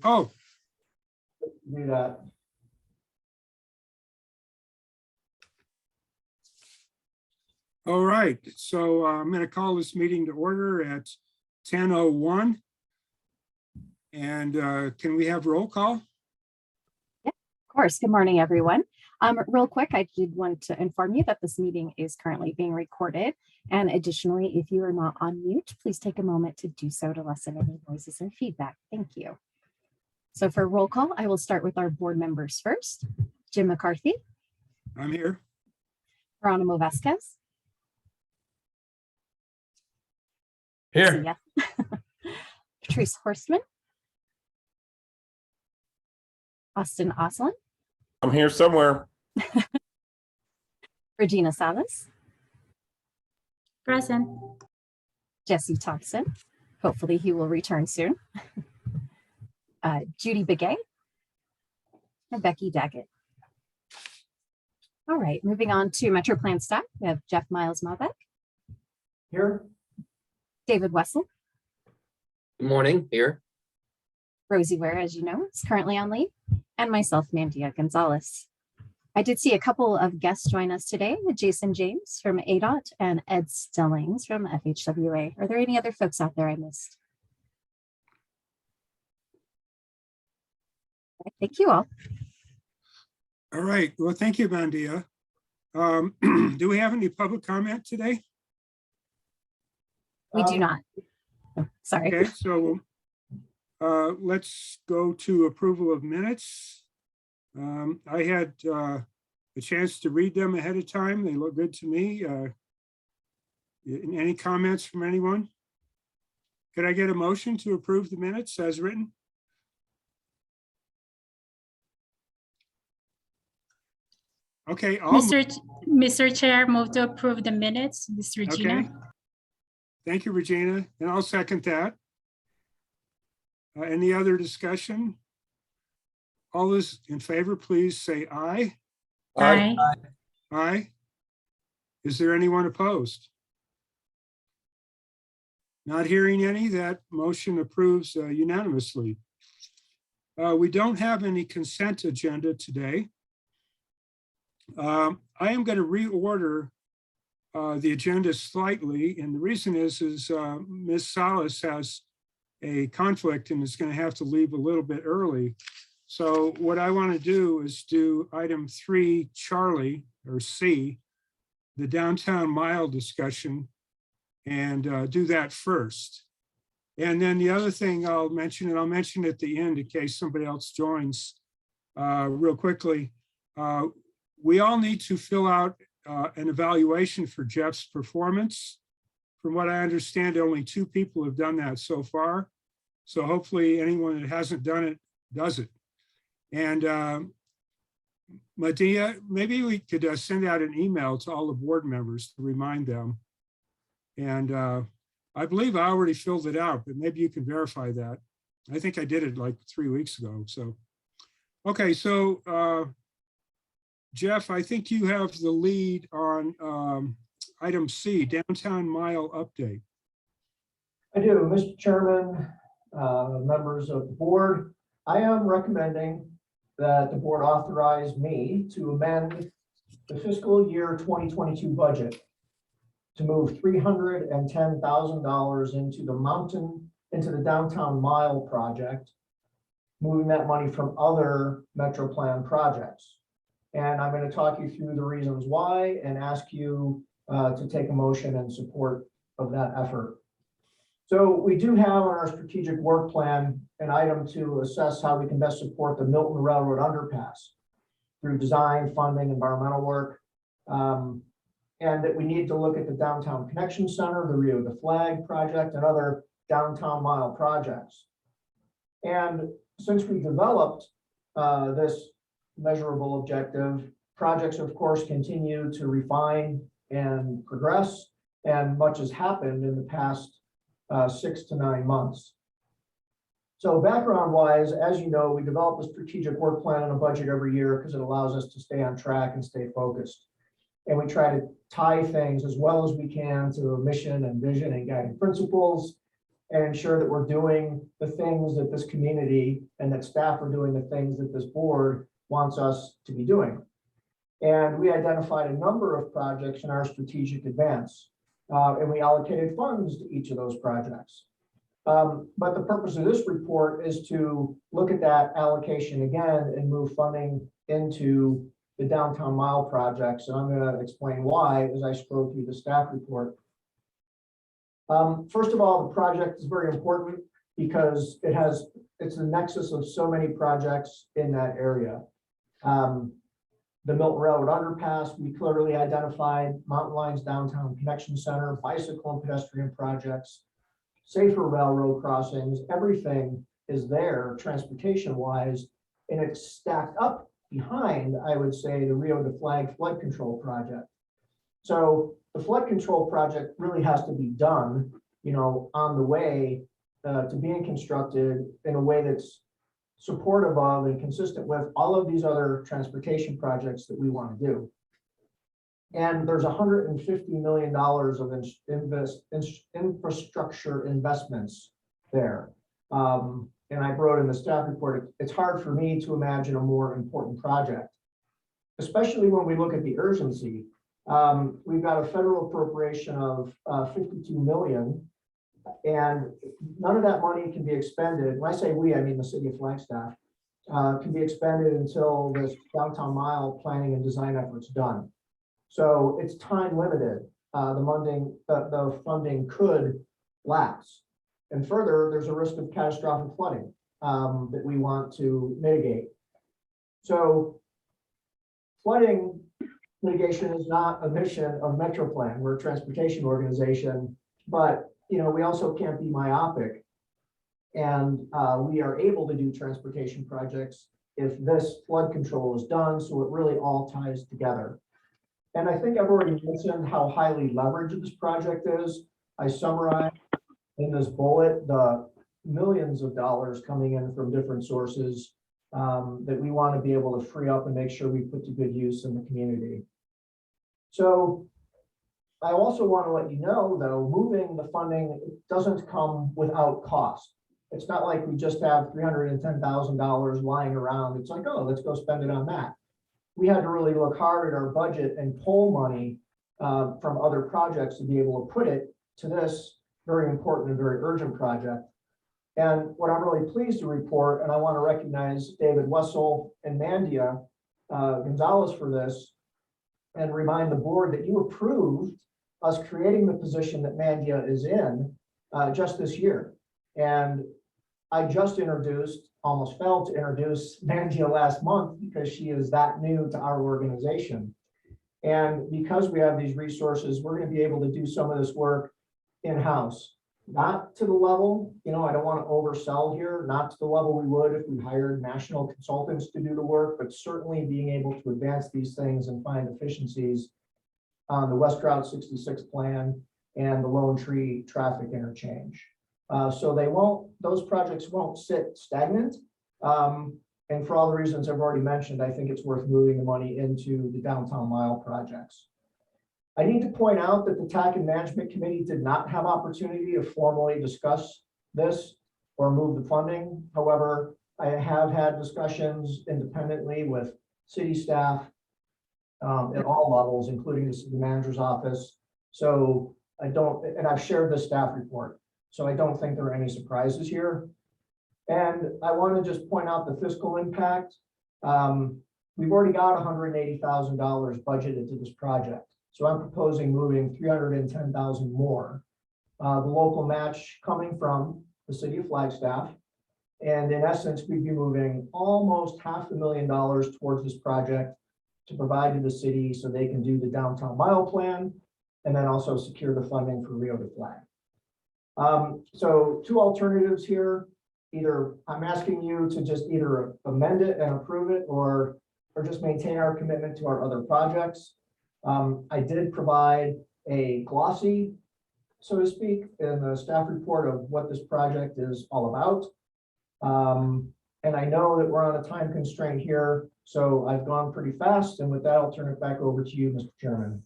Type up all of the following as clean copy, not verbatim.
Oh, Do that. all right. So I'm going to call this meeting to order at 10:01. And can we have roll call? Of course. Good morning, everyone. Real quick, I did want to inform you that this meeting is currently being recorded. And additionally, if you are not on mute, please take a moment to do so to lessen any noises and feedback. Thank you. So for roll call, I will start with our board members first. Jim McCarthy, I'm here. Geronimo Vasquez. Here. Yes. Patrice Horstman. Austin Oslin. I'm here somewhere. Regina Salas. Present. Jesse Thompson. Hopefully he will return soon. Judy Begay. And Becky Daggett. All right, moving on to Metro Plan staff. We have Jeff Miles Malbec, Here. David Wessel, Good morning, here. Rosie Ware, as you know, is currently on leave, and myself, Mandia Gonzalez. I did see a couple of guests join us today, Jason James from ADOT and Ed Stillings from FHWA. Are there any other folks out there I missed? All right, thank you all. All right. Well, thank you, Mandia. Do we have any public comment today? We do not. Oh, sorry. Okay, so let's go to approval of minutes. I had a chance to read them ahead of time. They look good to me. Any comments from anyone? Could I get a motion to approve the minutes as written? Okay. Mr. Chair, move to approve the minutes. This is Regina. Okay. Thank you, Regina, and I'll second that. Any other discussion? All those in favor, please say aye. Aye. Aye. Is there anyone opposed? Not hearing any, that motion approves unanimously. We don't have any consent agenda today. I am going to reorder the agenda slightly, and the reason is Ms. Salas has a conflict and is going to have to leave a little bit early. So what I want to do is do item 3, Charlie, or C, the downtown mile discussion, and do that first. And then the other thing I'll mention, and I'll mention at the end in case somebody else joins real quickly. We all need to fill out an evaluation for Jeff's performance. From what I understand, only 2 people have done that so far. So hopefully anyone that hasn't done it does it. And Medea, maybe we could send out an email to all the board members to remind them. And I believe I already filled it out, but maybe you can verify that. I think I did it like 3 weeks ago. So, okay, so Jeff, I think you have the lead on item C, downtown mile update. I do, Mr. Chairman, members of the board. I am recommending that the board authorize me to amend the fiscal year 2022 budget to move $310,000 into the downtown mile project, moving that money from other Metro Plan projects. And I'm going to talk you through the reasons why and ask you to take a motion in support of that effort. So we do have on our strategic work plan an item to assess how we can best support the Milton Railroad underpass through design, funding, environmental work. And that we need to look at the Downtown Connection Center, the Rio de Flag project, and other downtown mile projects. And since we developed this measurable objective, projects of course continue to refine and progress, and much has happened in the past 6 to 9 months. So background wise, as you know, we develop a strategic work plan and a budget every year because it allows us to stay on track and stay focused. And we try to tie things as well as we can to a mission and vision and guiding principles. and ensure that we're doing the things that this community and that staff are doing the things that this board wants us to be doing. And we identified a number of projects in our strategic advance, and we allocated funds to each of those projects. But the purpose of this report is to look at that allocation again and move funding into the downtown mile projects. And I'm going to explain why as I scroll through the staff report. First of all, the project is very important because it's the nexus of so many projects in that area. The Milton Railroad Underpass, we clearly identified Mountain Lines Downtown Connection Center, bicycle and pedestrian projects, safer railroad crossings, everything is there transportation wise, and it's stacked up behind, I would say, the Rio de Flag flood control project. So the flood control project really has to be done, on the way to being constructed in a way that's supportive of and consistent with all of these other transportation projects that we want to do. And there's $150 million of infrastructure investments there. And I wrote in the staff report, it's hard for me to imagine a more important project, especially when we look at the urgency. We've got a federal appropriation of $52 million, and none of that money can be expended. When I say we, I mean the city of Flagstaff, can be expended until this downtown mile planning and design effort's done. So it's time limited. The funding could lapse. And further, there's a risk of catastrophic flooding that we want to mitigate. So flooding mitigation is not a mission of MetroPlan. We're a transportation organization, but we also can't be myopic. And we are able to do transportation projects if this flood control is done, so it really all ties together. And I think I've already mentioned how highly leveraged this project is. I summarized in this bullet the millions of dollars coming in from different sources that we want to be able to free up and make sure we put to good use in the community. So I also want to let you know, though, moving the funding doesn't come without cost. It's not like we just have $310,000 lying around. It's like, oh, let's go spend it on that. We had to really look hard at our budget and pull money from other projects to be able to put it to this very important and very urgent project. And what I'm really pleased to report, and I want to recognize David Wessel and Mandia Gonzalez for this, and remind the board that you approved us creating the position that Mandia is in just this year. And I just almost failed to introduce Mandia last month because she is that new to our organization. And because we have these resources, we're going to be able to do some of this work in-house. Not to the level, I don't want to oversell here, not to the level we would if we hired national consultants to do the work, but certainly being able to advance these things and find efficiencies on the West Route 66 plan and the Lone Tree traffic interchange. So those projects won't sit stagnant. And for all the reasons I've already mentioned, I think it's worth moving the money into the downtown mile projects. I need to point out that the TAC and Management Committee did not have opportunity to formally discuss this or move the funding. However, I have had discussions independently with city staff at all levels, including the city manager's office. So and I've shared the staff report. So I don't think there are any surprises here. And I want to just point out the fiscal impact. We've already got $180,000 budgeted to this project. So I'm proposing moving $310,000 more. The local match coming from the city of Flagstaff. And in essence, we'd be moving almost $500,000 towards this project to provide to the city so they can do the downtown mile plan and then also secure the funding for Rio de Flag. So two alternatives here. Either I'm asking you to just either amend it and approve it or just maintain our commitment to our other projects. I did provide a glossy, so to speak, in the staff report of what this project is all about. And I know that we're on a time constraint here, so I've gone pretty fast. And with that, I'll turn it back over to you, Mr. Chairman.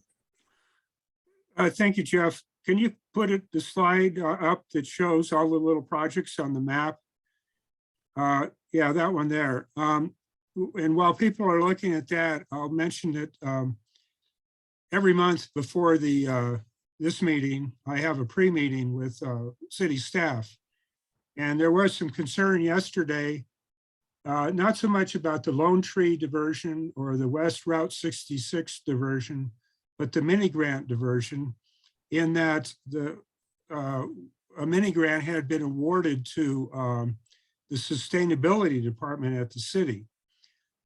Thank you, Jeff. can you put it, the slide up that shows all the little projects on the map? Yeah, that one there. And while people are looking at that, I'll mention that every month before the this meeting, I have a pre-meeting with city staff. And there was some concern yesterday, not so much about the Lone Tree diversion or the West Route 66 diversion, but the mini grant diversion, in that a mini grant had been awarded to the sustainability department at the city.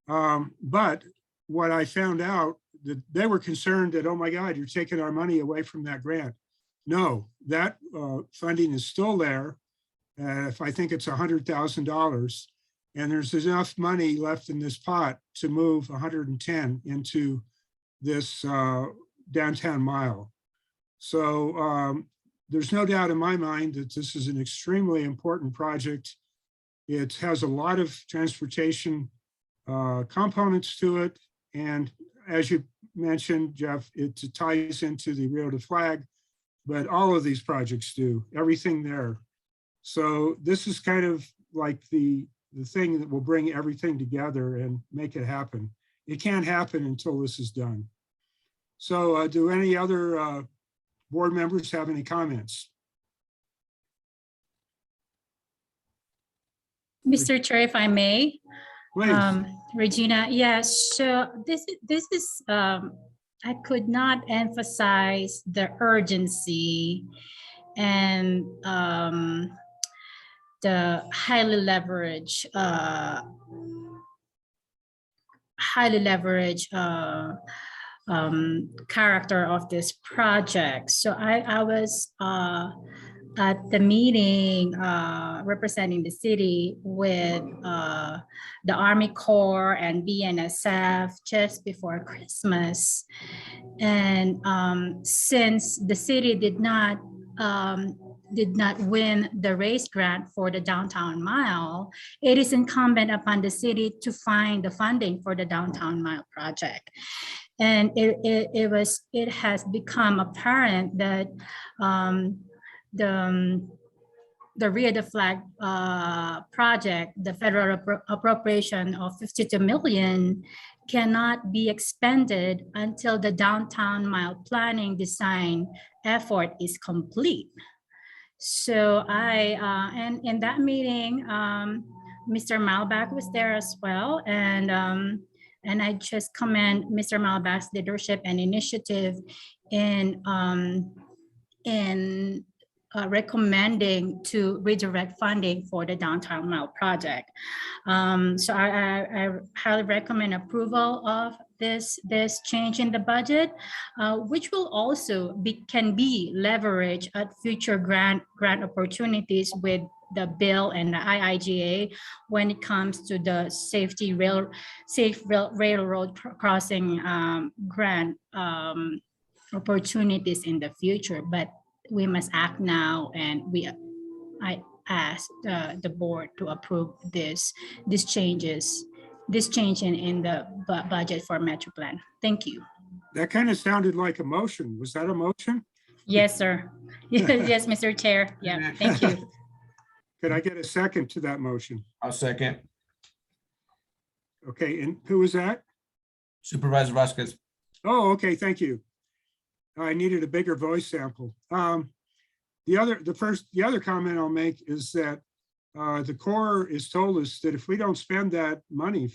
But what I found out, that they were concerned that, oh my God, you're taking our money away from that grant. No, that funding is still there. If I think it's $100,000, and there's enough money left in this pot to move 110 into this downtown mile. So there's no doubt in my mind that this is an extremely important project. It has a lot of transportation components to it. And as you mentioned, Jeff, it ties into the Rio de Flag, but all of these projects do, everything there. So this is kind of like the thing that will bring everything together and make it happen. It can't happen until this is done. So do any other board members have any comments? Mr. Chair, if I may. Please. Regina, yes, so this is, I could not emphasize the urgency and the highly leveraged character of this project. So I was at the meeting representing the city with the Army Corps and BNSF just before Christmas. And since the city did not win the race grant for the downtown mile, it is incumbent upon the city to find the funding for the downtown mile project. And it has become apparent that the Rio de Flag project, the federal appropriation of 52 million cannot be expended until the downtown mile planning design effort is complete. So and in that meeting, Mr. Malbach was there as well. And I just commend Mr. Malbach's leadership and initiative in recommending to redirect funding for the downtown mile project. So I highly recommend approval of this change in the budget, which will also can be leveraged at future grant opportunities with the bill and the IIGA when it comes to the safe railroad crossing grant opportunities in the future. But we must act now, and I ask the board to approve this change in the budget for MetroPlan. Thank you. That kind of sounded like a motion. Was that a motion? Yes, sir. Yes, Mr. Chair. Yeah, thank you. Could I get a second to that motion? I'll second. Okay, and who was that? Supervisor Vasquez. Oh, okay, thank you. I needed a bigger voice sample. The other comment I'll make is that the Corps has told us that if we don't spend that money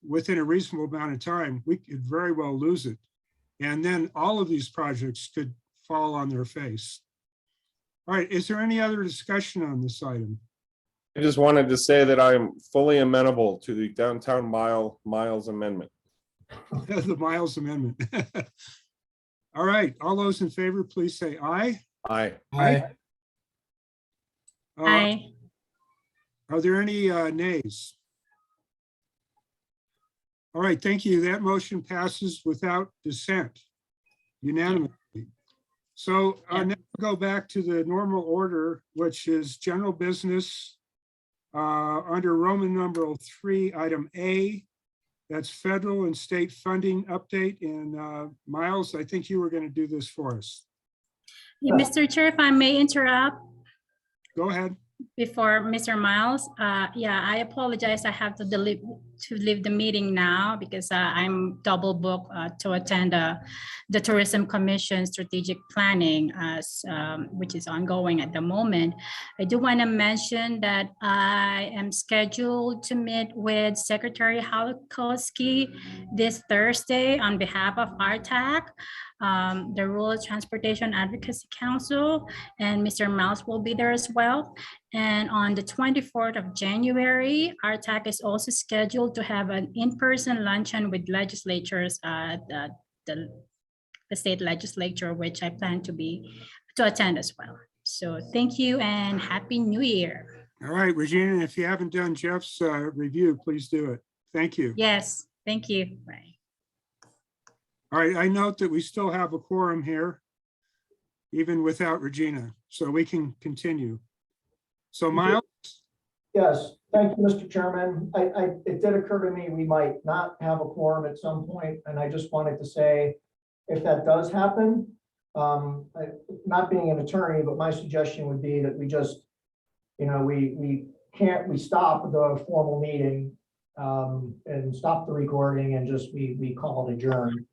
within a reasonable amount of time, we could very well lose it. And then all of these projects could fall on their face. All right, is there any other discussion on this item? I just wanted to say that I'm fully amenable to the downtown miles amendment. The Miles Amendment. All right, all those in favor, please say aye. Aye. Aye. Aye. Are there any nays? All right, thank you. That motion passes without dissent, unanimously. So now we'll go back to the normal order, which is general business under Roman numeral 3, item A. That's federal and state funding update. And Miles, I think you were going to do this for us. Mr. Chair, if I may interrupt Go ahead. before Mr. Miles, yeah, I apologize. I have to leave the meeting now because I'm double booked to attend the Tourism Commission Strategic Planning, which is ongoing at the moment. I do want to mention that I am scheduled to meet with Secretary Halakowski this Thursday on behalf of RTAC, the Rural Transportation Advocacy Council, and Mr. Miles will be there as well. And on the 24th of January, RTAC is also scheduled to have an in-person luncheon with legislatures at the state legislature, which I plan to attend as well. So thank you and Happy New Year. All right, Regina, if you haven't done Jeff's review, please do it. Thank you. Yes, thank you. Bye. All right, I note that we still have a quorum here, even without Regina, so we can continue. So Miles, Yes, thank you, Mr. Chairman. It did occur to me, we might not have a quorum at some point, and I just wanted to say, if that does happen, not being an attorney, but my suggestion would be that we just, we stop the formal meeting and stop the recording and just we call it adjourned.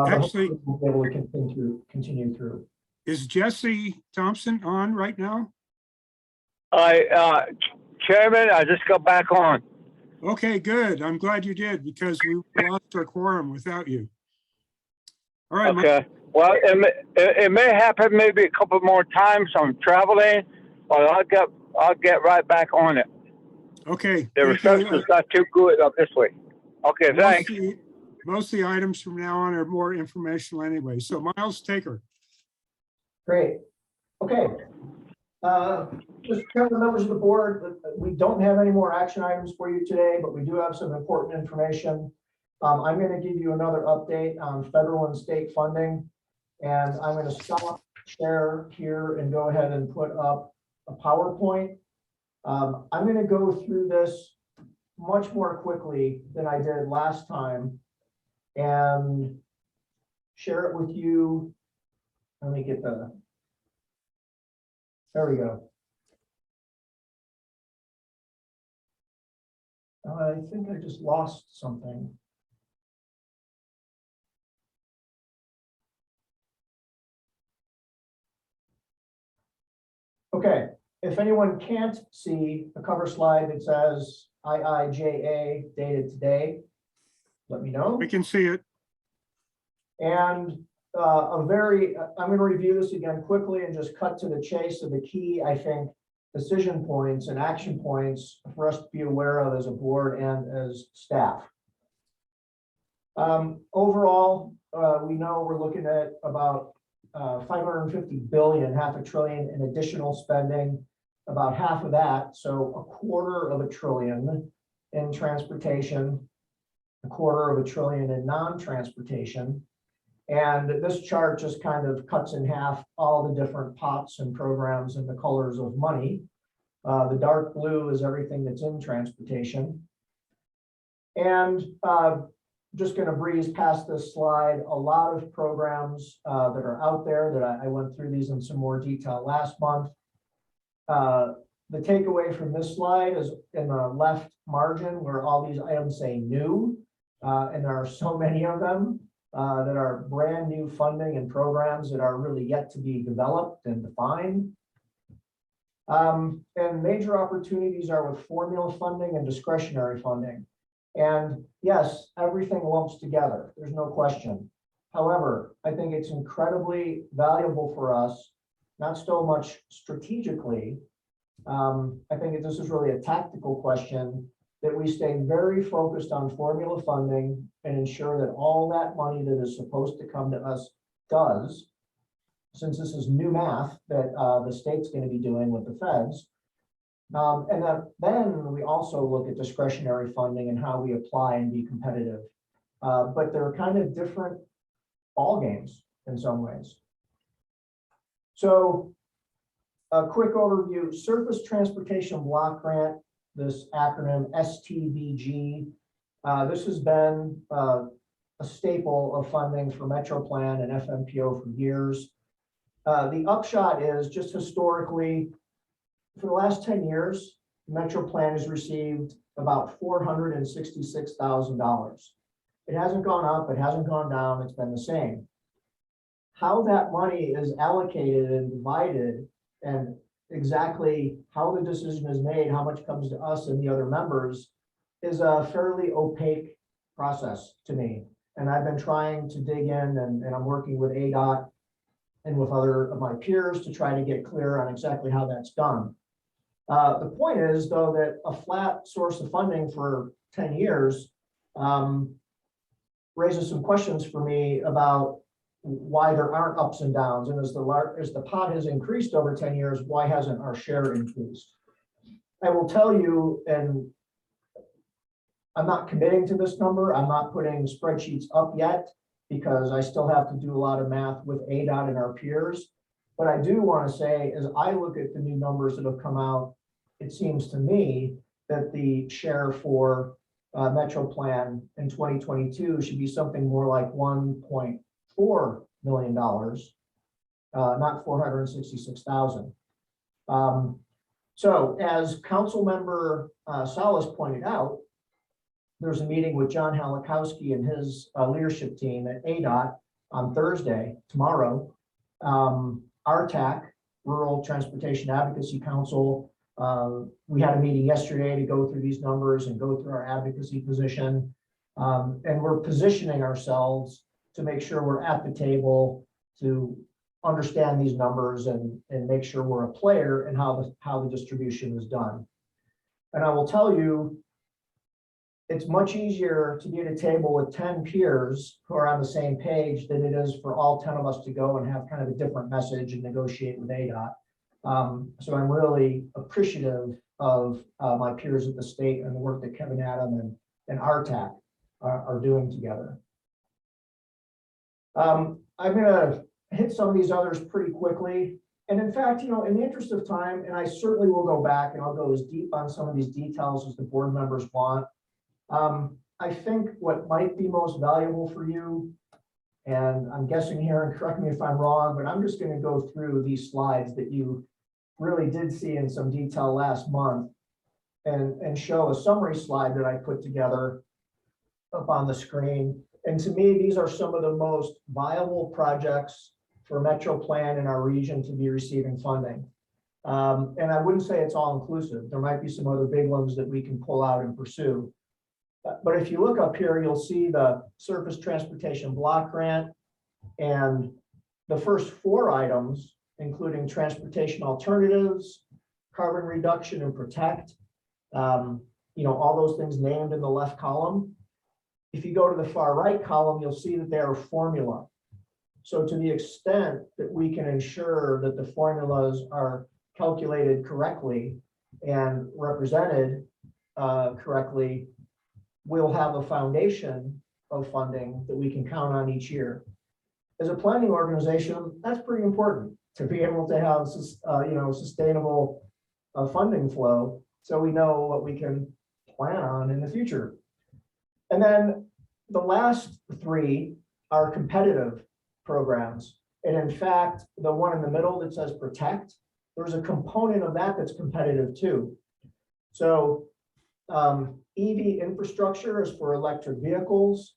Actually- we'll be able to continue through. is Jesse Thompson on right now? Chairman, I just got back on. Okay, good. I'm glad you did because we lost our quorum without you. All right, Mike. Okay. Well, it may happen maybe a couple more times. I'm traveling, but I'll get right back on it. Okay. The thank you. reception's not too good up this way. Okay, thanks. Most of the items from now on are more informational anyway. So Miles Taker. Great. Okay. Mr. Chairman, members of the board, we don't have any more action items for you today, but we do have some important information. I'm going to give you another update on federal and state funding, and I'm going to stop share here and go ahead and put up a PowerPoint. I'm going to go through this much more quickly than I did last time and share it with you. Let me get there we go. I think I just lost something. Okay, if anyone can't see a cover slide that says IIJA dated today, let me know. We can see it. And I'm going to review this again quickly and just cut to the chase of the key, I think, decision points and action points for us to be aware of as a board and as staff. Overall, we know we're looking at about 550 billion, half a trillion in additional spending, about half of that, so $250 billion in transportation, $250 billion in non-transportation. And this chart just kind of cuts in half all the different pots and programs and the colors of money. The dark blue is everything that's in transportation. And just going to breeze past this slide. A lot of programs that are out there that I went through these in some more detail last month. The takeaway from this slide is in the left margin where all these items say new, and there are so many of them. That are brand new funding and programs that are really yet to be developed and defined. And major opportunities are with formula funding and discretionary funding. And yes, everything lumps together, there's no question. However, I think it's incredibly valuable for us, not so much strategically. I think this is really a tactical question, that we stay very focused on formula funding and ensure that all that money that is supposed to come to us does, since this is new math that the state's going to be doing with the feds. And then we also look at discretionary funding and how we apply and be competitive. But they're kind of different ball games in some ways. So a quick overview, Surface Transportation Block Grant, this acronym STBG. This has been a staple of funding for MetroPlan and FMPO for years. The upshot is just historically, for the last 10 years, Metro Plan has received about $466,000. It hasn't gone up, it hasn't gone down, it's been the same. How that money is allocated and divided and exactly how the decision is made, how much comes to us and the other members is a fairly opaque process to me. And I've been trying to dig in and I'm working with ADOT and with other of my peers to try to get clear on exactly how that's done. The point is, though, that a flat source of funding for 10 years raises some questions for me about why there aren't ups and downs. And as the pot has increased over 10 years, why hasn't our share increased? I will tell you, and I'm not committing to this number. I'm not putting spreadsheets up yet because I still have to do a lot of math with ADOT and our peers. But I do want to say, as I look at the new numbers that have come out, it seems to me that the share for Metro Plan in 2022 should be something more like $1.4 million, not 466,000. So as Council Member Salas pointed out, there's a meeting with John Halakowski and his leadership team at ADOT on Thursday, tomorrow. RTAC, Rural Transportation Advocacy Council, we had a meeting yesterday to go through these numbers and go through our advocacy position. And we're positioning ourselves to make sure we're at the table to understand these numbers and make sure we're a player in how the distribution is done. And I will tell you, it's much easier to be at a table with 10 peers who are on the same page than it is for all 10 of us to go and have kind of a different message and negotiate with ADOT. So I'm really appreciative of my peers at the state and the work that Kevin Adam and RTAC are doing together. I'm going to hit some of these others pretty quickly. And in fact, in the interest of time, and I certainly will go back and I'll go as deep on some of these details as the board members want. I think what might be most valuable for you, and I'm guessing here, and correct me if I'm wrong, but I'm just going to go through these slides that you really did see in some detail last month and show a summary slide that I put together up on the screen. And to me, these are some of the most viable projects for Metro Plan in our region to be receiving funding. And I wouldn't say it's all inclusive. There might be some other big ones that we can pull out and pursue. But if you look up here, you'll see the Surface Transportation Block Grant and the first 4 items, including transportation alternatives, carbon reduction and protect, all those things named in the left column. If you go to the far right column, you'll see that they are formula. So to the extent that we can ensure that the formulas are calculated correctly and represented correctly, we'll have a foundation of funding that we can count on each year. As a planning organization, that's pretty important to be able to have sustainable funding flow so we know what we can plan on in the future. And then the last 3 are competitive programs. And in fact, the one in the middle that says protect, there's a component of that that's competitive too. So EV infrastructure is for electric vehicles.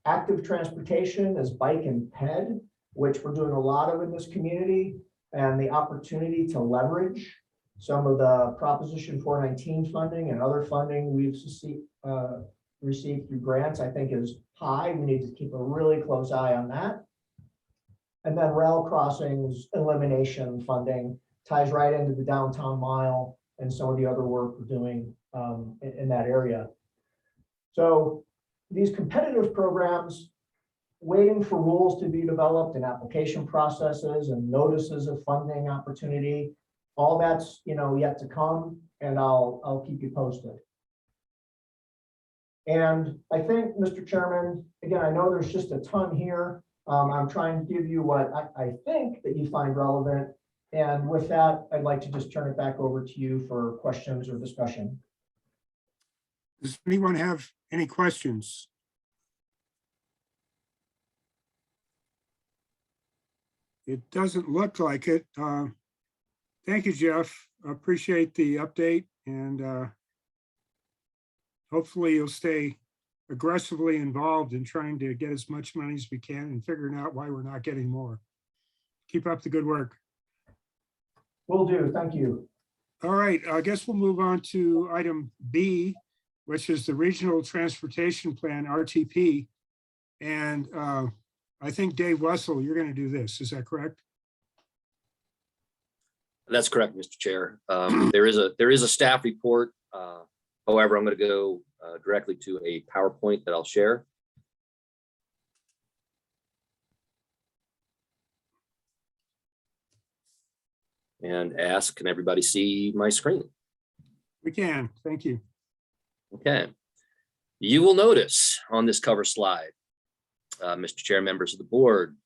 Active transportation is bike and ped, which we're doing a lot of in this community, and the opportunity to leverage some of the Proposition 419 funding and other funding we've received through grants, I think is high. We need to keep a really close eye on that. And then rail crossings elimination funding ties right into the downtown mile and some of the other work we're doing in that area. So these competitive programs, waiting for rules to be developed and application processes and notices of funding opportunity, all that's yet to come, and I'll keep you posted. And I think, Mr. Chairman, again, I know there's just a ton here. I'm trying to give you what I think that you find relevant. And with that, I'd like to just turn it back over to you for questions or discussion. Does anyone have any questions? It doesn't look like it. Thank you, Jeff. I appreciate the update and hopefully you'll stay aggressively involved in trying to get as much money as we can and figuring out why we're not getting more. Keep up the good work. Will do. Thank you. All right, I guess we'll move on to item B, which is the Regional Transportation Plan, RTP. And I think Dave Wessel, you're going to do this. Is that correct? That's correct, Mr. Chair. There is a staff report. However, I'm going to go directly to a PowerPoint that I'll share. And ask, can everybody see my screen? We can. Thank you. Okay. You will notice on this cover slide, Mr. Chair, members of the board,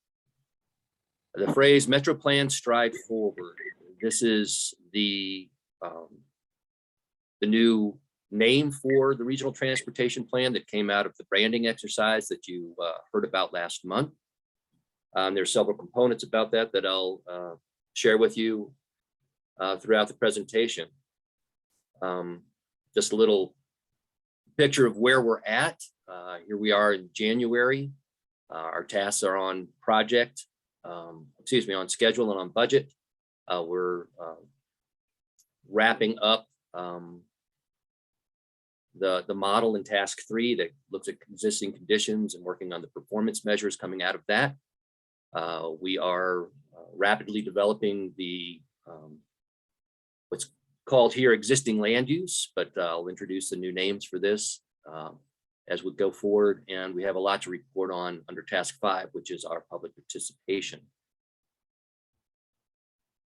the phrase Metro Plan Stride Forward. This is the new name for the Regional Transportation Plan that came out of the branding exercise that you heard about last month. There's several components about that that I'll share with you throughout the presentation. Just a little picture of where we're at. Here we are in January. Our tasks are on project, on schedule and on budget. We're wrapping up the model in task 3 that looks at existing conditions and working on the performance measures coming out of that. We are rapidly developing the what's called here existing land use, but I'll introduce the new names for this as we go forward. And we have a lot to report on under task 5, which is our public participation.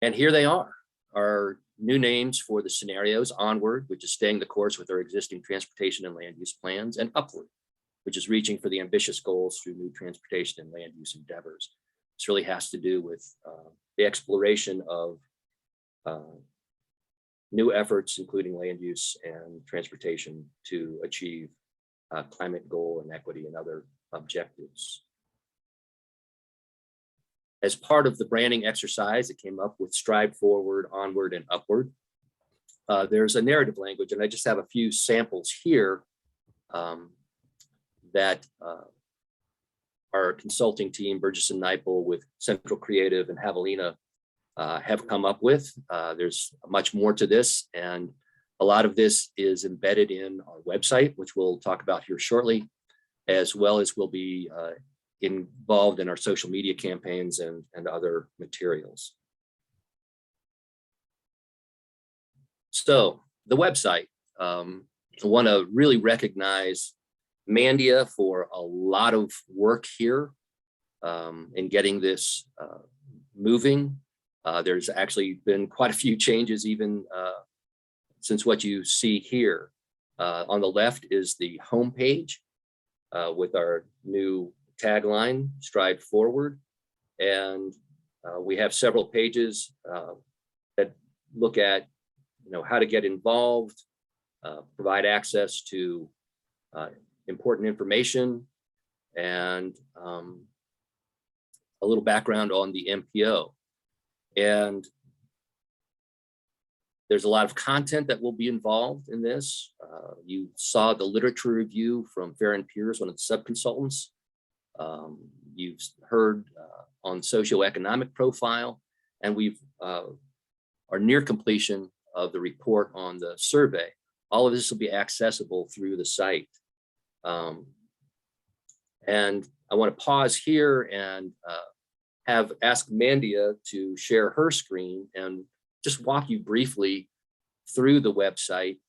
And here they are, our new names for the scenarios: Onward, which is staying the course with our existing transportation and land use plans, and Upward, which is reaching for the ambitious goals through new transportation and land use endeavors. This really has to do with the exploration of new efforts, including land use and transportation, to achieve climate goal and equity and other objectives. As part of the branding exercise, it came up with Stride Forward, Onward, and Upward. There's a narrative language, and I just have a few samples here that our consulting team, Burgess and Nipel, with Central Creative and Javelina, have come up with. There's much more to this, and a lot of this is embedded in our website, which we'll talk about here shortly, as well as will be involved in our social media campaigns and other materials. So the website, I want to really recognize Mandia for a lot of work here in getting this moving. There's actually been quite a few changes even since what you see here. On the left is the homepage with our new tagline, Stride Forward. And we have several pages that look at how to get involved, provide access to important information, and a little background on the MPO. And there's a lot of content that will be involved in this. You saw the literature review from Farron Pierce, one of the sub-consultants. You've heard on socioeconomic profile, and we've are near completion of the report on the survey. All of this will be accessible through the site. And I want to pause here and ask Mandia to share her screen and just walk you briefly through the website,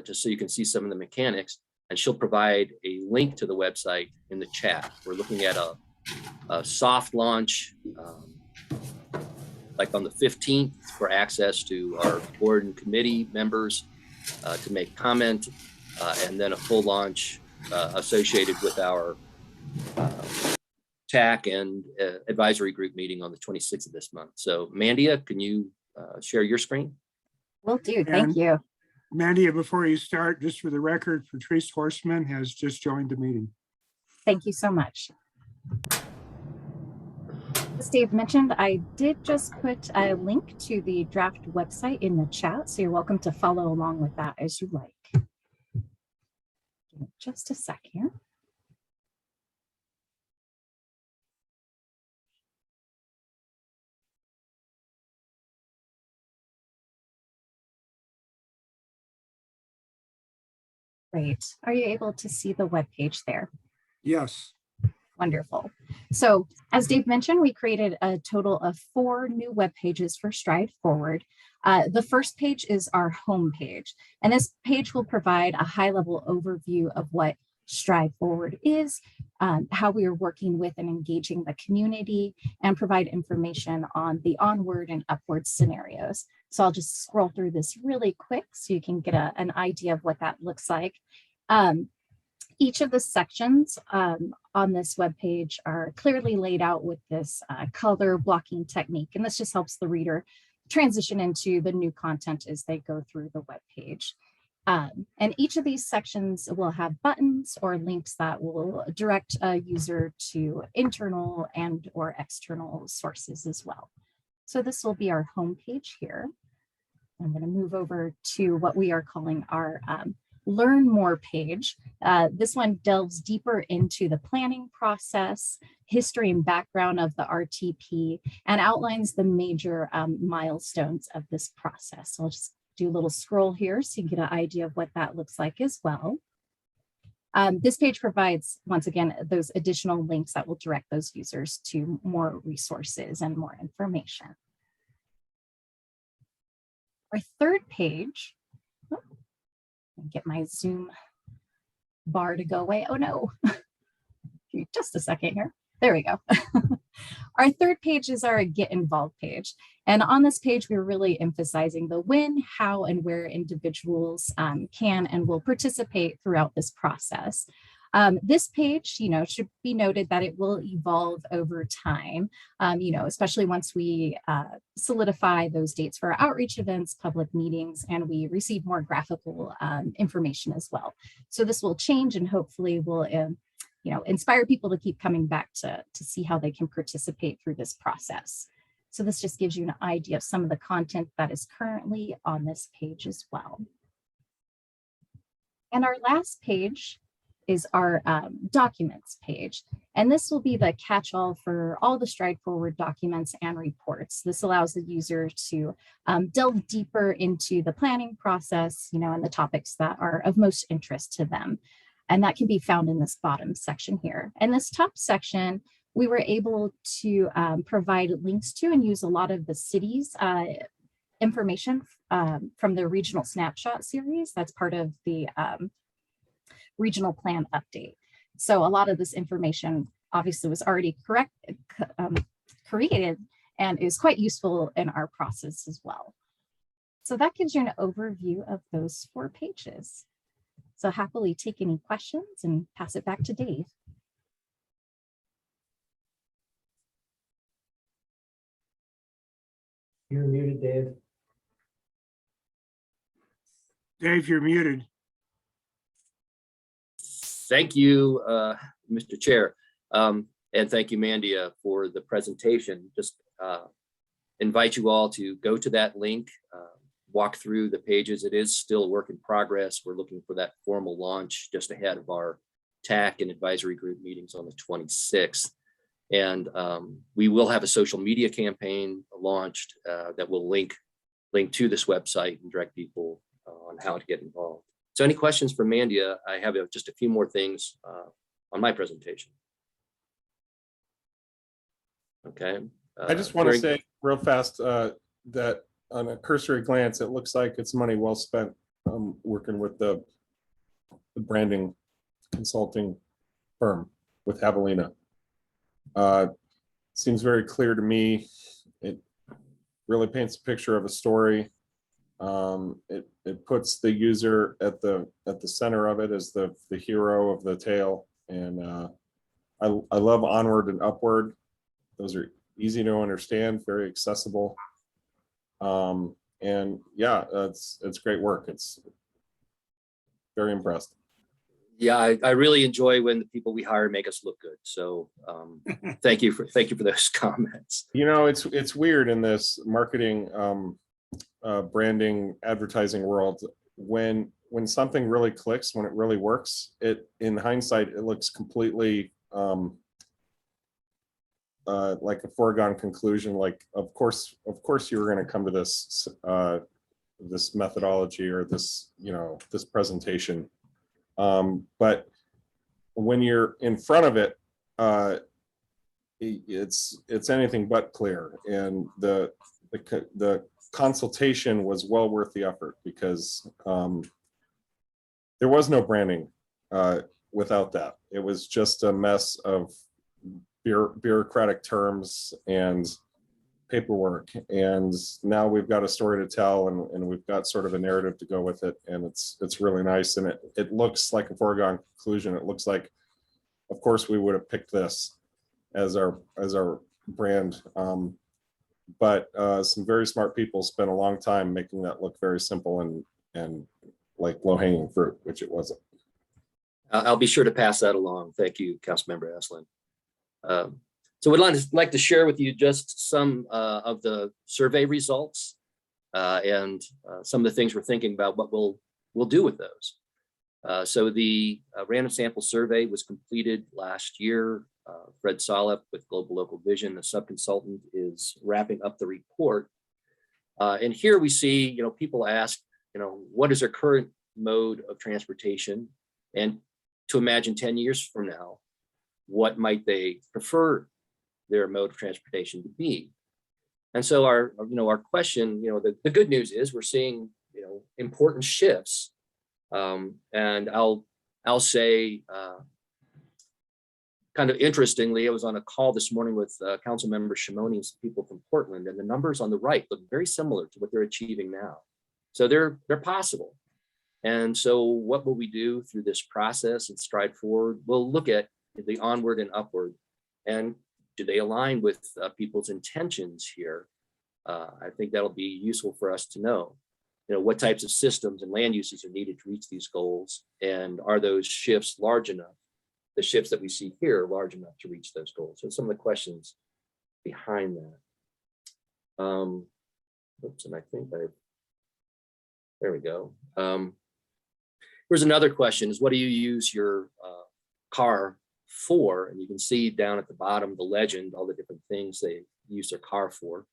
just so you can see some of the mechanics. And she'll provide a link to the website in the chat. We're looking at a soft launch, like on the 15th, for access to our board and committee members to make comment, and then a full launch associated with our TAC and advisory group meeting on the 26th of this month. So Mandia, can you share your screen? Will do. Thank you. Mandia, before you start, just for the record, Patrice Horstman has just joined the meeting. Thank you so much. As Dave mentioned, I did just put a link to the draft website in the chat, so you're welcome to follow along with that as you like. Give me just a sec here. Great. Are you able to see the web page there? Yes. Wonderful. So as Dave mentioned, we created a total of 4 new web pages for Stride Forward. The first page is our home page, and this page will provide a high-level overview of what Stride Forward is, how we are working with and engaging the community, and provide information on the onward and upward scenarios. So I'll just scroll through this really quick so you can get an idea of what that looks like. Each of the sections on this webpage are clearly laid out with this color blocking technique, and this just helps the reader transition into the new content as they go through the webpage. And each of these sections will have buttons or links that will direct a user to internal and or external sources as well. So this will be our home page here. I'm going to move over to what we are calling our Learn More page. This one delves deeper into the planning process, history and background of the RTP, and outlines the major milestones of this process. So I'll just do a little scroll here so you can get an idea of what that looks like as well. This page provides, once again, those additional links that will direct those users to more resources and more information. Our third page, get my Zoom bar to go away. Oh no, give me just a second here. There we go. Our third page is our Get Involved page. And on this page, we're really emphasizing the when, how, and where individuals can and will participate throughout this process. This page, should be noted that it will evolve over time, especially once we solidify those dates for our outreach events, public meetings, and we receive more graphical information as well. So this will change and hopefully will inspire people to keep coming back to see how they can participate through this process. So this just gives you an idea of some of the content that is currently on this page as well. And our last page is our documents page. And this will be the catch-all for all the Stride Forward documents and reports. This allows the user to delve deeper into the planning process, and the topics that are of most interest to them. And that can be found in this bottom section here. And this top section, we were able to provide links to and use a lot of the cities information from the Regional Snapshot series. That's part of the regional plan update. So a lot of this information obviously was already created and is quite useful in our process as well. So that gives you an overview of those 4 pages. So happily take any questions and pass it back to Dave. You're muted, Dave. Dave, you're muted. Thank you, Mr. Chair. And thank you, Mandia, for the presentation. Just invite you all to go to that link, walk through the pages. It is still a work in progress. We're looking for that formal launch just ahead of our TAC and advisory group meetings on the 26th. And we will have a social media campaign launched that will link to this website and direct people on how to get involved. So any questions for Mandia? I have just a few more things on my presentation. Okay. I just want to say real fast that on a cursory glance, it looks like it's money well spent working with the branding consulting firm with Javelina. Seems very clear to me. It really paints a picture of a story. It puts the user at the center of it as the hero of the tale. And I love Onward and Upward. Those are easy to understand, very accessible. And yeah, it's great work. It's very impressed. Yeah, I really enjoy when the people we hire make us look good. So thank you for those comments. You know, it's weird in this marketing, branding, advertising world, when something really clicks, when it really works, it, in hindsight, it looks completely like a foregone conclusion. Like, of course you were going to come to this this methodology or this, this presentation. But when you're in front of it, it's anything but clear. And the consultation was well worth the effort, because there was no branding without that. It was just a mess of bureaucratic terms and paperwork. And now we've got a story to tell, and we've got sort of a narrative to go with it. And it's really nice. And it looks like a foregone conclusion. It looks like, of course, we would have picked this as our brand. But some very smart people spent a long time making that look very simple and like low-hanging fruit, which it wasn't. I'll be sure to pass that along. Thank you, Councilmember Esslin. So we'd like to share with you just some of the survey results and some of the things we're thinking about what we'll do with those. So the random sample survey was completed last year. Fred Solip with Global Local Vision, the subconsultant, is wrapping up the report. And here we see, people ask, what is their current mode of transportation? And to imagine 10 years from now, what might they prefer their mode of transportation to be? And so our question, the good news is we're seeing, important shifts. And I'll say, kind of interestingly, I was on a call this morning with Councilmember Shimoni and some people from Portland, and the numbers on the right look very similar to what they're achieving now. So they're possible. And so what will we do through this process and stride forward? We'll look at the onward and upward, and do they align with people's intentions here? I think that'll be useful for us to know. What types of systems and land uses are needed to reach these goals, and are those shifts large enough? The shifts that we see here are large enough to reach those goals. So some of the questions behind that. Oops, and I think there we go. Here's another question: is what do you use your car for? And you can see down at the bottom the legend, all the different things they use their car for.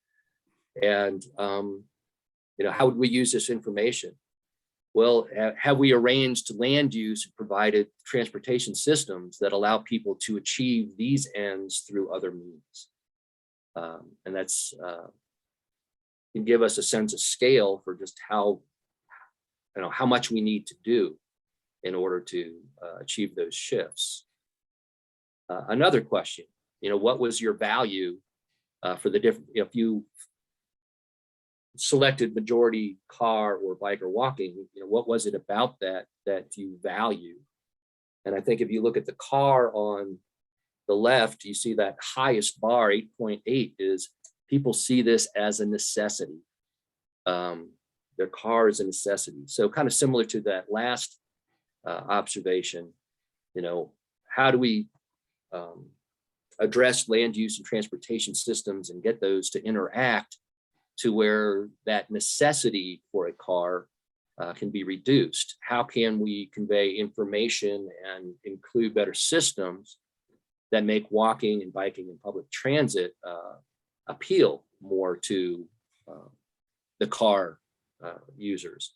And how would we use this information? Well, have we arranged land use and provided transportation systems that allow people to achieve these ends through other means? And that's can give us a sense of scale for just how much we need to do in order to achieve those shifts. Another question, what was your value for the different, if you selected majority car or bike or walking, what was it about that you value? And I think if you look at the car on the left, you see that highest bar, 8.8, is people see this as a necessity. Their car is a necessity. So kind of similar to that last observation, how do we address land use and transportation systems and get those to interact to where that necessity for a car can be reduced? How can we convey information and include better systems that make walking and biking and public transit appeal more to the car users?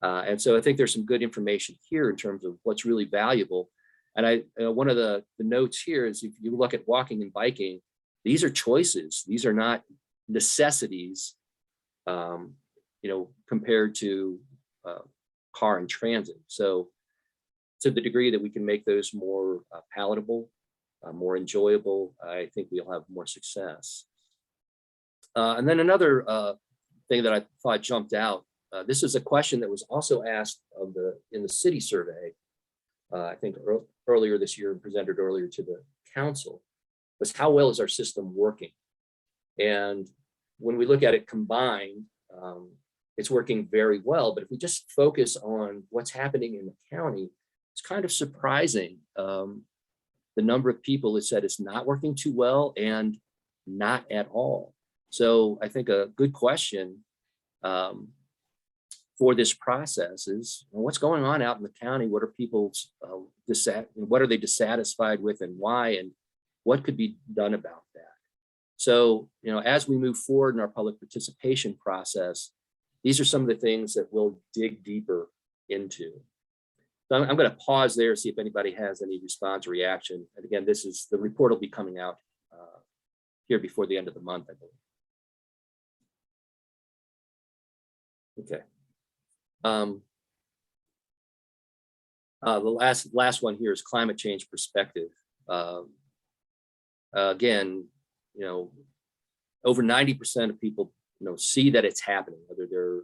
And so I think there's some good information here in terms of what's really valuable. And one of the notes here is, if you look at walking and biking, these are choices. These are not necessities, compared to car and transit. So to the degree that we can make those more palatable, more enjoyable, I think we'll have more success. And then another thing that I thought jumped out, this is a question that was also asked in the city survey, I think earlier this year and presented earlier to the council, was how well is our system working? And when we look at it combined, it's working very well. But if we just focus on what's happening in the county, it's kind of surprising. The number of people that said it's not working too well and not at all. So I think a good question for this process is, what's going on out in the county? What are people's what are they dissatisfied with, and why, and what could be done about that? So, as we move forward in our public participation process, these are some of the things that we'll dig deeper into. So I'm going to pause there, see if anybody has any response or reaction. And again, the report will be coming out here before the end of the month, I believe. Okay. The last one here is climate change perspective. Again, over 90% of people, see that it's happening, whether they're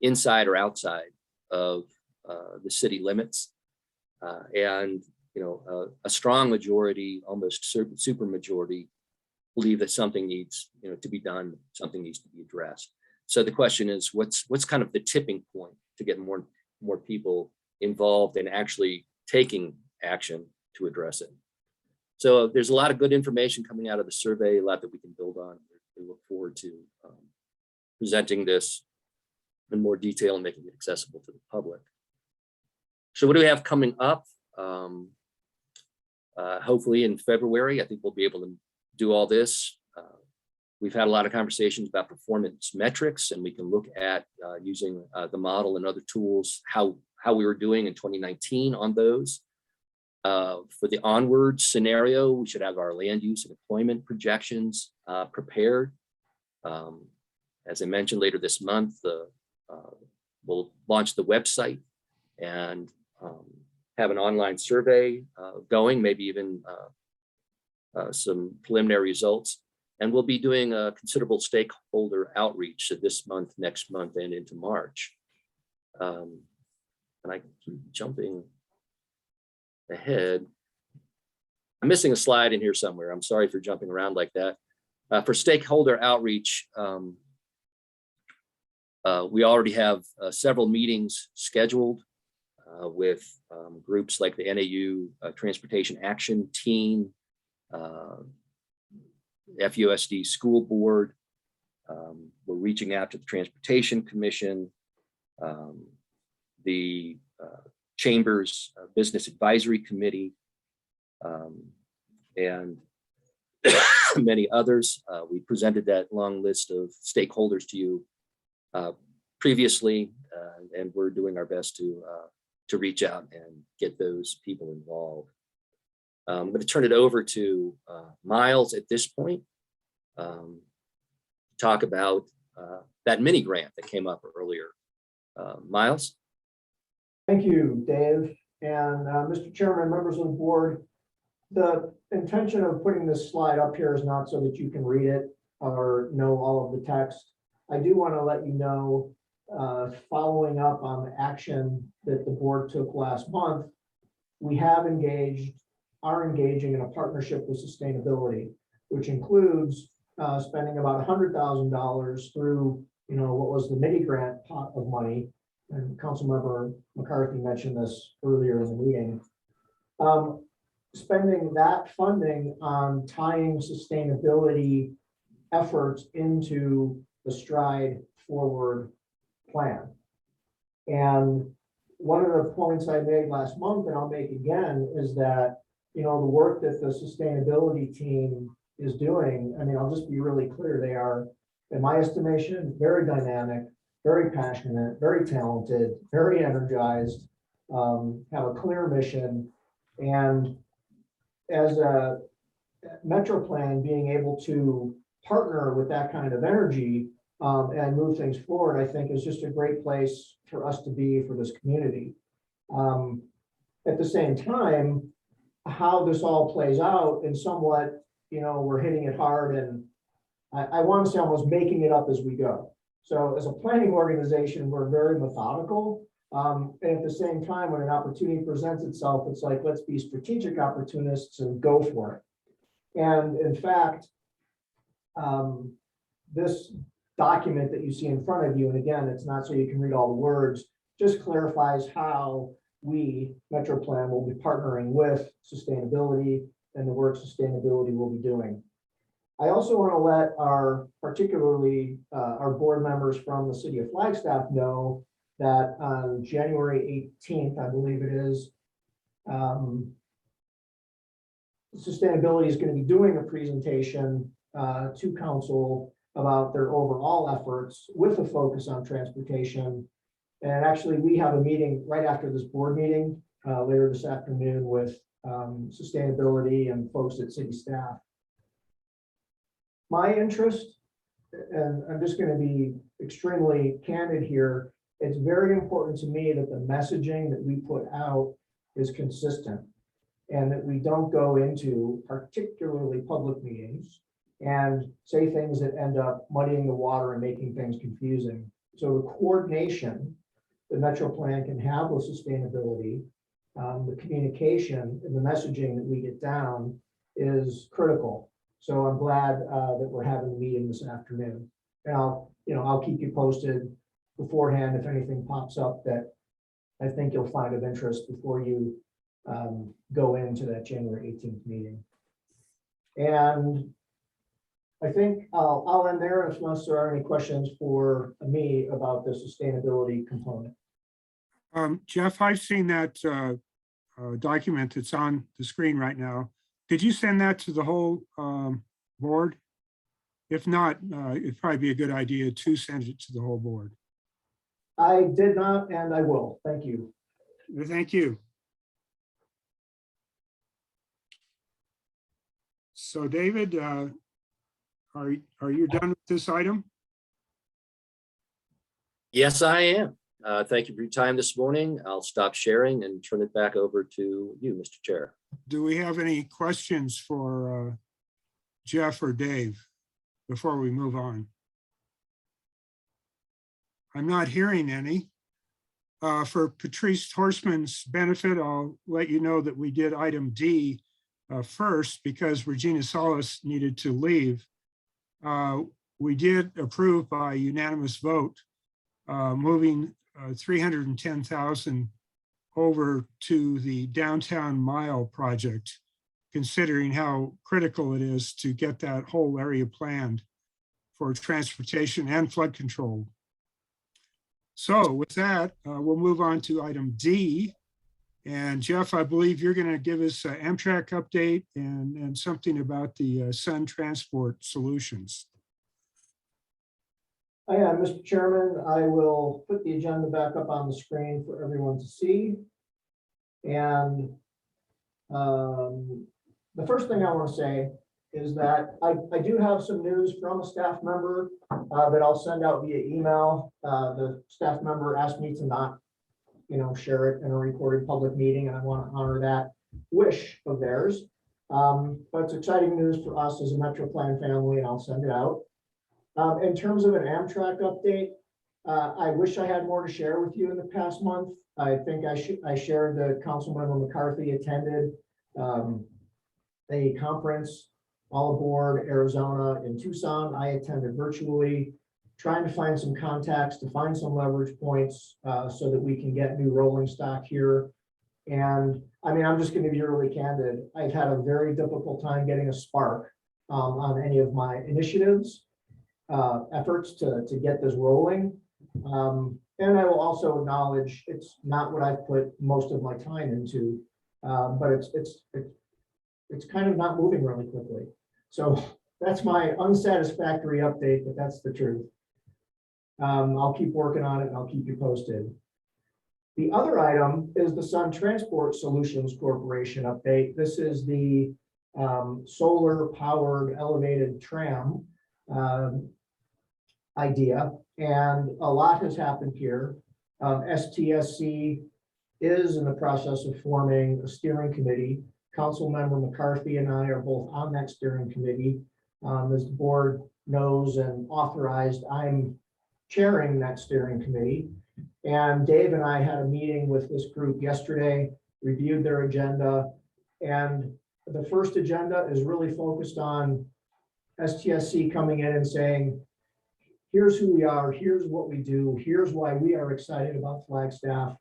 inside or outside of the city limits. And, a strong majority, almost super majority, believe that something needs, to be done, something needs to be addressed. So the question is, what's kind of the tipping point to get more people involved in actually taking action to address it? So there's a lot of good information coming out of the survey, a lot that we can build on. We look forward to presenting this in more detail and making it accessible to the public. So what do we have coming up? Hopefully in February, I think we'll be able to do all this. We've had a lot of conversations about performance metrics, and we can look at using the model and other tools, how we were doing in 2019 on those. For the onward scenario, we should have our land use and employment projections prepared. As I mentioned, later this month, we'll launch the website and have an online survey going, maybe even some preliminary results. And we'll be doing a considerable stakeholder outreach this month, next month, and into March. And I keep jumping ahead. I'm missing a slide in here somewhere. I'm sorry for jumping around like that. For stakeholder outreach, we already have several meetings scheduled with groups like the NAU Transportation Action Team, FUSD School Board. We're reaching out to the Transportation Commission, the Chamber's Business Advisory Committee, and many others. We presented that long list of stakeholders to you previously, and we're doing our best to reach out and get those people involved. I'm going to turn it over to Miles at this point, talk about that mini grant that came up earlier. Miles? Thank you, Dave. And Mr. Chairman, members of the board, the intention of putting this slide up here is not so that you can read it or know all of the text. I do want to let you know, following up on the action that the board took last month, we are engaging in a partnership with sustainability, which includes spending about $100,000 through, what was the mini grant pot of money. And Councilmember McCarthy mentioned this earlier in the meeting. Spending that funding on tying sustainability efforts into the Stride Forward plan. And one of the points I made last month, and I'll make again, is that, the work that the sustainability team is doing, I'll just be really clear, they are, in my estimation, very dynamic, very passionate, very talented, very energized, have a clear mission. And as a Metro Plan, being able to partner with that kind of energy and move things forward, I think is just a great place for us to be for this community. At the same time, how this all plays out and somewhat, we're hitting it hard, and I want to say almost making it up as we go. So as a planning organization, we're very methodical. And at the same time, when an opportunity presents itself, it's like, let's be strategic opportunists and go for it. And in fact, this document that you see in front of you, and again, it's not so you can read all the words, just clarifies how we, Metro Plan, will be partnering with sustainability and the work sustainability will be doing. I also want to let particularly our board members from the city of Flagstaff know that on January 18th, I believe it is, sustainability is going to be doing a presentation to council about their overall efforts with a focus on transportation. And actually, we have a meeting right after this board meeting later this afternoon with sustainability and folks at city staff. My interest, and I'm just going to be extremely candid here, it's very important to me that the messaging that we put out is consistent and that we don't go into particularly public meetings and say things that end up muddying the water and making things confusing. So the coordination the Metro Plan can have with sustainability, the communication and the messaging that we get down is critical. So I'm glad that we're having a meeting this afternoon. And I'll keep you posted beforehand if anything pops up that I think you'll find of interest before you go into that January 18th meeting. And I think I'll end there unless there are any questions for me about the sustainability component. Jeff, I've seen that document that's on the screen right now. Did you send that to the whole board? If not, it'd probably be a good idea to send it to the whole board. I did not, and I will. Thank you. Thank you. So David, are you done with this item? Yes, I am. Thank you for your time this morning. I'll stop sharing and turn it back over to you, Mr. Chair. Do we have any questions for Jeff or Dave before we move on? I'm not hearing any. For Patrice Horstman's benefit, I'll let you know that we did item D first because Regina Salas needed to leave. We did approve by unanimous vote moving 310,000 over to the downtown mile project, considering how critical it is to get that whole area planned for transportation and flood control. So with that, we'll move on to item D. And Jeff, I believe you're going to give us an Amtrak update and something about the Sun Transport Solutions. Yeah, Mr. Chairman, I will put the agenda back up on the screen for everyone to see. And the first thing I want to say is that I do have some news from a staff member that I'll send out via email. The staff member asked me to not, share it in a recorded public meeting, and I want to honor that wish of theirs. But it's exciting news for us as a Metro Plan family, and I'll send it out. In terms of an Amtrak update, I wish I had more to share with you in the past month. I think I shared that Councilmember McCarthy attended a conference, All Aboard Arizona in Tucson. I attended virtually, trying to find some contacts, to find some leverage points so that we can get new rolling stock here. And I mean, I'm just going to be really candid. I've had a very difficult time getting a spark on any of my initiatives, efforts to get this rolling. And I will also acknowledge it's not what I've put most of my time into, but it's kind of not moving really quickly. So that's my unsatisfactory update, but that's the truth. I'll keep working on it and I'll keep you posted. The other item is the Sun Transport Solutions Corporation update. This is the solar powered elevated tram idea, and a lot has happened here. STSC is in the process of forming a steering committee. Councilmember McCarthy and I are both on that steering committee. As the board knows and authorized, I'm chairing that steering committee. And Dave and I had a meeting with this group yesterday, reviewed their agenda. And the first agenda is really focused on STSC coming in and saying, here's who we are, here's what we do, here's why we are excited about Flagstaff.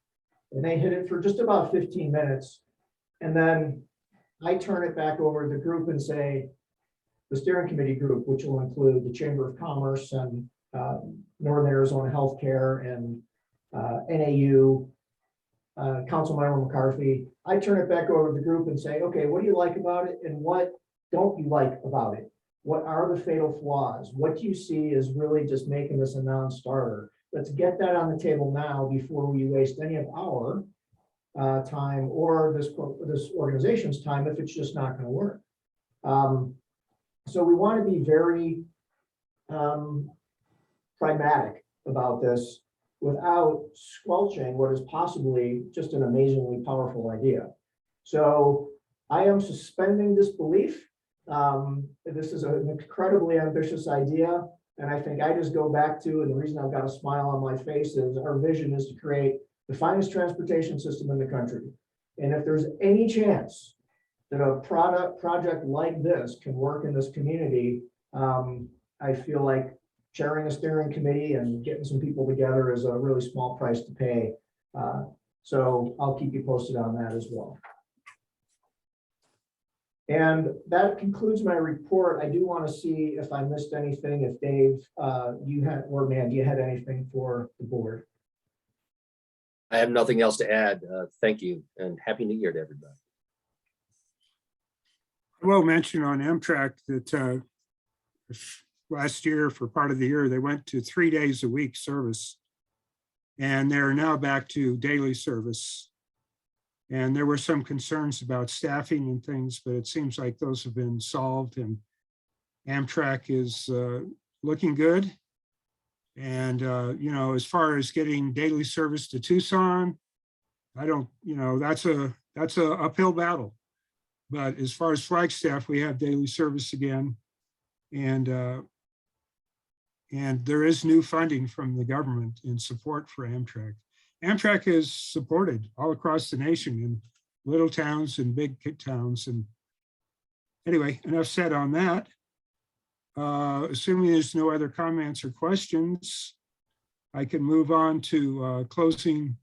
And they hit it for just about 15 minutes. And then I turn it back over to the group and say, the steering committee group, which will include the Chamber of Commerce and Northern Arizona Healthcare and NAU, Councilmember McCarthy. I turn it back over to the group and say, okay, what do you like about it and what don't you like about it? What are the fatal flaws? What do you see is really just making this a non-starter? Let's get that on the table now before we waste any of our time or this organization's time if it's just not going to work. So we want to be very pragmatic about this without squelching what is possibly just an amazingly powerful idea. So I am suspending disbelief. This is an incredibly ambitious idea. And I think I just go back to, and the reason I've got a smile on my face is our vision is to create the finest transportation system in the country. And if there's any chance that a project like this can work in this community, I feel like chairing a steering committee and getting some people together is a really small price to pay. So I'll keep you posted on that as well. And that concludes my report. I do want to see if I missed anything, if Dave, you had, or man, you had anything for the board? I have nothing else to add. Thank you and Happy New Year to everybody. I will mention on Amtrak that last year, for part of the year, they went to 3 days a week service. And they're now back to daily service. And there were some concerns about staffing and things, but it seems like those have been solved and Amtrak is looking good. And, you know, as far as getting daily service to Tucson, I don't, you know, that's a uphill battle. But as far as Flagstaff, we have daily service again. And there is new funding from the government in support for Amtrak. Amtrak is supported all across the nation in little towns and big towns. And anyway, enough said on that. Assuming there's no other comments or questions, I can move on to closing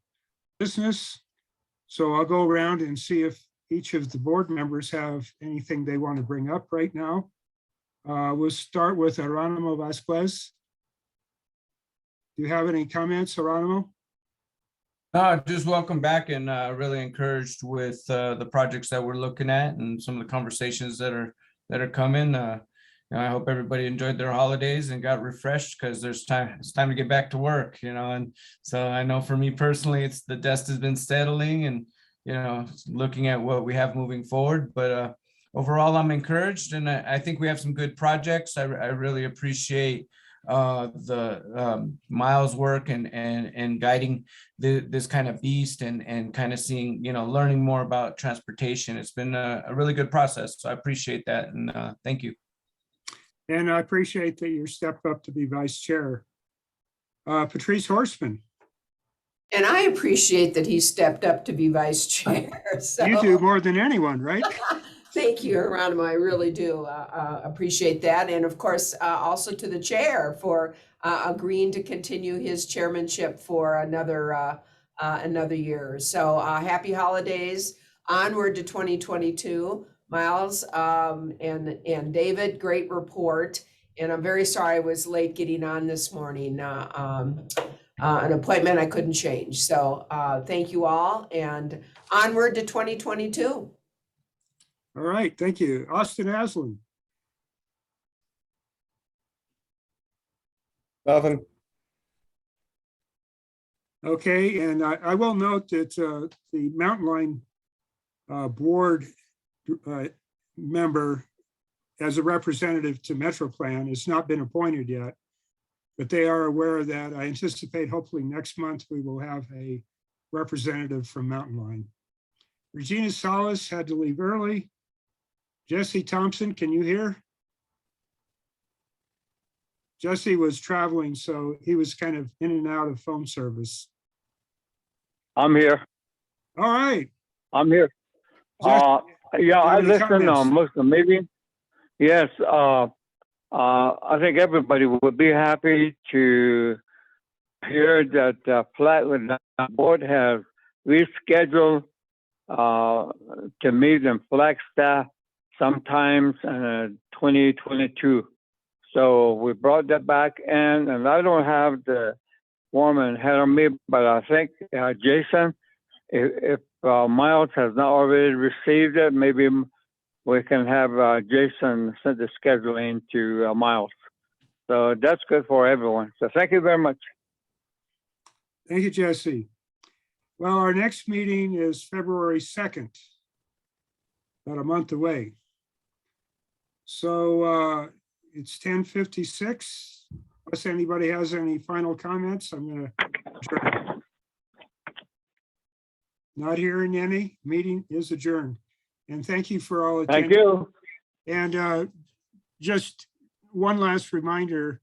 business. So I'll go around and see if each of the board members have anything they want to bring up right now. We'll start with Geronimo Vasquez. Do you have any comments, Geronimo? Just welcome back and really encouraged with the projects that we're looking at and some of the conversations that are coming. I hope everybody enjoyed their holidays and got refreshed because it's time to get back to work, you know. And so I know for me personally, it's the dust has been settling and, you know, looking at what we have moving forward. But overall, I'm encouraged and I think we have some good projects. I really appreciate the Miles' work and guiding this kind of beast and kind of seeing, you know, learning more about transportation. It's been a really good process. So I appreciate that. And thank you. And I appreciate that you stepped up to be vice chair. Patrice Horstman. And I appreciate that he stepped up to be vice chair. So. You do more than anyone, right? Thank you, Geronimo. I really do appreciate that. And of course, also to the chair for agreeing to continue his chairmanship for another year. So happy holidays, onward to 2022. Miles and David, great report. And I'm very sorry I was late getting on this morning. An appointment I couldn't change. So thank you all and onward to 2022. All right, thank you. Austin Aslan. Nothing. Okay, and I will note that the Mountain Line board member as a representative to MetroPlan has not been appointed yet, but they are aware of that. I anticipate hopefully next month we will have a representative from Mountain Line. Regina Salas had to leave early. Jesse Thompson, can you hear? Jesse was traveling, so he was kind of in and out of phone service. I'm here. All right. I'm here. Yeah, I listened on most of the meeting. Yes, I think everybody would be happy to hear that Flatwood board has rescheduled to meet in Flagstaff sometimes in 2022. So we brought that back in, and I don't have the form ahead of me, but I think Jason, if Miles has not already received it, maybe we can have Jason send the scheduling to Miles. So that's good for everyone. So thank you very much. Thank you, Jesse. Well, our next meeting is February 2nd, about a month away. So it's 10:56. Unless anybody has any final comments, I'm going to. Not hearing any. Meeting is adjourned. And thank you for all attending. Thank you. And just one last reminder,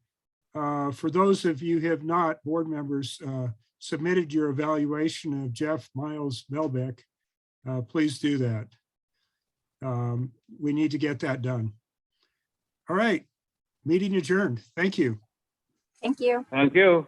for those of you who have not, board members, submitted your evaluation of Jeff Miles Melbeck, please do that. We need to get that done. All right, meeting adjourned. Thank you. Thank you. Thank you.